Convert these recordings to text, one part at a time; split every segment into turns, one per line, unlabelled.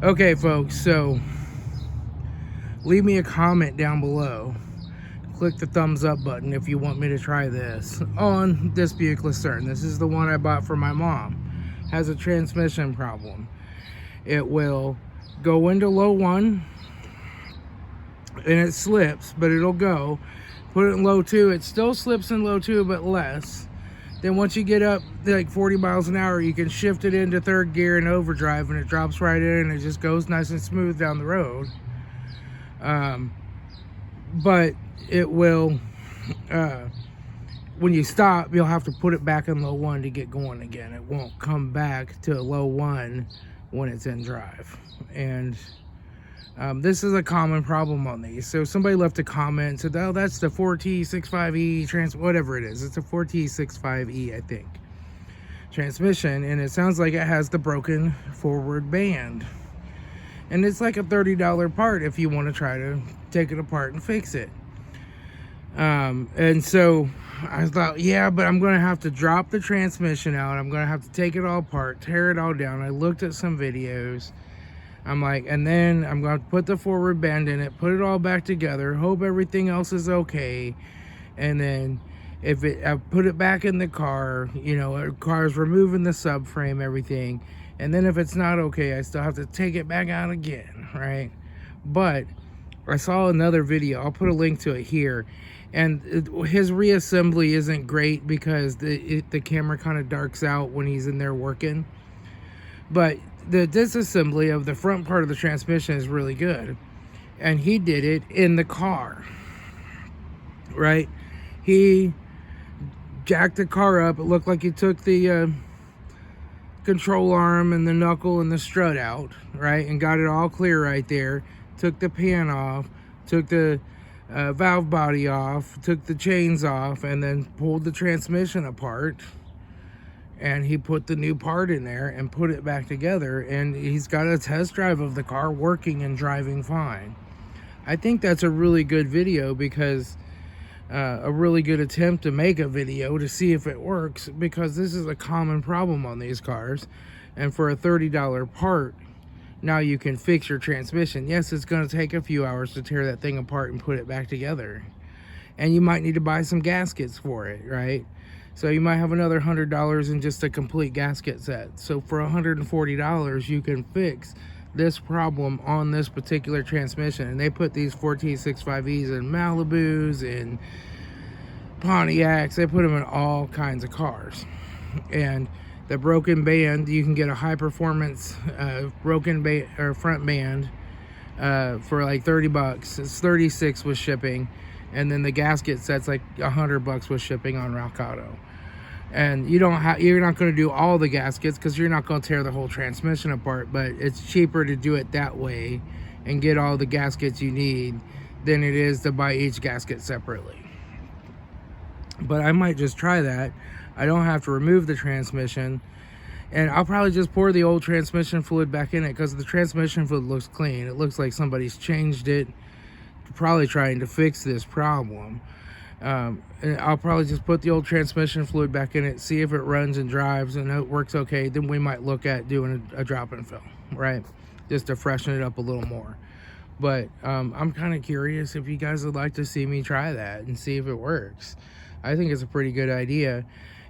Okay, folks, so leave me a comment down below. Click the thumbs up button if you want me to try this on this Buick Lucerne. This is the one I bought for my mom. Has a transmission problem. It will go into low 1 and it slips, but it'll go. Put it in low 2, it still slips in low 2, but less. Then once you get up like 40 miles an hour, you can shift it into 3rd gear and overdrive, and it drops right in and it just goes nice and smooth down the road. But it will, when you stop, you'll have to put it back in low 1 to get going again. It won't come back to low 1 when it's in drive. And this is a common problem on these. So somebody left a comment and said, oh, that's the 4T65E whatever it is. It's a 4T65E, I think, transmission. And it sounds like it has the broken forward band. And it's like a $30 part if you want to try to take it apart and fix it. And so I thought, yeah, but I'm going to have to drop the transmission out. I'm going to have to take it all apart, tear it all down. I looked at some videos. I'm like, and then I'm going to put the forward bend in it, put it all back together, hope everything else is okay. And then I put it back in the car, you know, the car's removing the subframe, everything. And then if it's not okay, I still have to take it back out again, right? But I saw another video. I'll put a link to it here. And his reassembly isn't great because the camera kind of darks out when he's in there working. But the disassembly of the front part of the transmission is really good. And he did it in the car, right? He jacked the car up. It looked like he took the control arm and the knuckle and the strut out, right? And got it all clear right there. Took the pan off, took the valve body off, took the chains off, and then pulled the transmission apart. And he put the new part in there and put it back together, and he's got a test drive of the car working and driving fine. I think that's a really good video, because a really good attempt to make a video to see if it works, because this is a common problem on these cars. And for a $30 part, now you can fix your transmission. Yes, it's going to take a few hours to tear that thing apart and put it back together, and you might need to buy some gaskets for it, right? So you might have another $100 in just a complete gasket set. So for $140, you can fix this problem on this particular transmission. And they put these 4T65Es in Malibus and Pontiacs. They put them in all kinds of cars. And the broken band, you can get a high performance broken front band for like 30 bucks. It's 36 with shipping. And then the gasket set's like $100 with shipping on Rock Auto. And you're not going to do all the gaskets, because you're not going to tear the whole transmission apart, but it's cheaper to do it that way and get all the gaskets you need than it is to buy each gasket separately. But I might just try that. I don't have to remove the transmission, and I'll probably just pour the old transmission fluid back in it, because the transmission fluid looks clean. It looks like somebody's changed it, probably trying to fix this problem. And I'll probably just put the old transmission fluid back in it, see if it runs and drives, and it works okay. Then we might look at doing a drop and fill, right? Just to freshen it up a little more. But I'm kind of curious if you guys would like to see me try that and see if it works. I think it's a pretty good idea.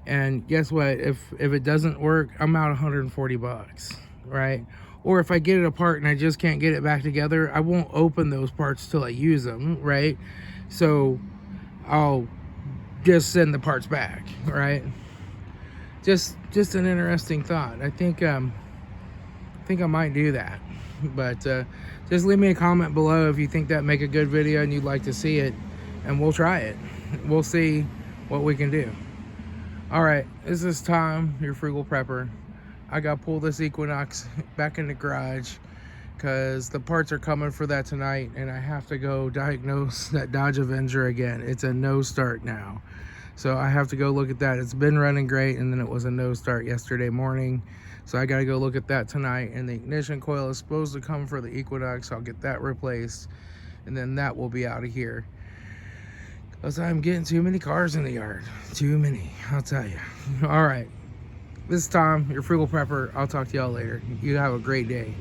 And guess what? If it doesn't work, I'm out $140, right? Or if I get it apart and I just can't get it back together, I won't open those parts till I use them, right? So I'll just send the parts back, right? Just an interesting thought. I think I might do that. But just leave me a comment below if you think that make a good video and you'd like to see it, and we'll try it. We'll see what we can do. All right, this is Tom, your Frugal Prepper. I got to pull this Equinox back in the garage because the parts are coming for that tonight, and I have to go diagnose that Dodge Avenger again. It's a no start now, so I have to go look at that. It's been running great, and then it was a no start yesterday morning, so I got to go look at that tonight. And the ignition coil is supposed to come for the Equinox, so I'll get that replaced, and then that will be out of here, because I'm getting too many cars in the yard. Too many, I'll tell you. All right, this is Tom, your Frugal Prepper. I'll talk to y'all later. You have a great day.